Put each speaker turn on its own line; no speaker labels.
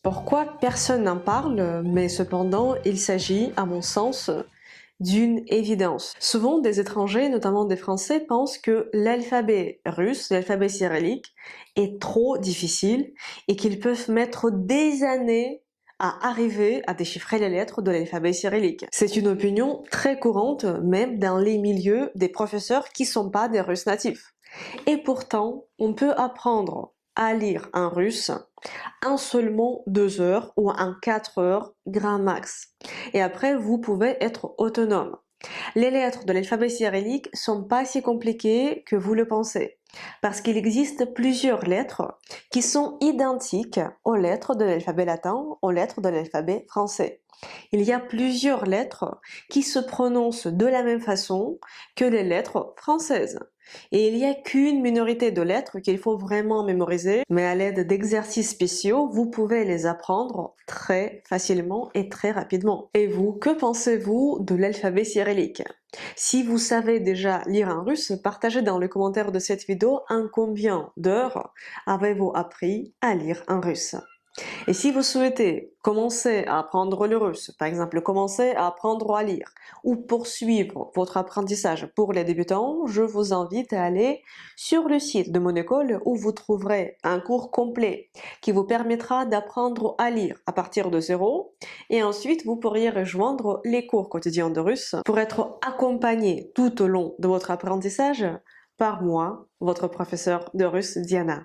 Pourquoi personne n'en parle, mais cependant il s'agit, à mon sens, d'une évidence. Souvent des étrangers, notamment des Français, pensent que l'alphabet russe, l'alphabet cyrillique, est trop difficile et qu'ils peuvent mettre des années à arriver à déchiffrer les lettres de l'alphabet cyrillique. C'est une opinion très courante, même dans les milieux des professeurs qui ne sont pas des Russes natifs. Et pourtant, on peut apprendre à lire un russe en seulement 2 heures ou en 4 heures grand max. Et après, vous pouvez être autonome. Les lettres de l'alphabet cyrillique sont pas si compliquées que vous le pensez, parce qu'il existe plusieurs lettres qui sont identiques aux lettres de l'alphabet latin, aux lettres de l'alphabet français. Il y a plusieurs lettres qui se prononcent de la même façon que les lettres françaises. Et il n'y a qu'une minorité de lettres qu'il faut vraiment mémoriser, mais à l'aide d'exercices spéciaux, vous pouvez les apprendre très facilement et très rapidement. Et vous, que pensez-vous de l'alphabet cyrillique? Si vous savez déjà lire en russe, partagez dans les commentaires de cette vidéo en combien d'heures avez-vous appris à lire en russe. Et si vous souhaitez commencer à apprendre le russe, par exemple commencer à apprendre à lire ou poursuivre votre apprentissage pour les débutants, je vous invite à aller sur le site de mon école où vous trouverez un cours complet qui vous permettra d'apprendre à lire à partir de zéro et ensuite vous pourriez rejoindre les cours quotidiens de russe pour être accompagné tout au long de votre apprentissage par moi, votre professeur de russe Diana.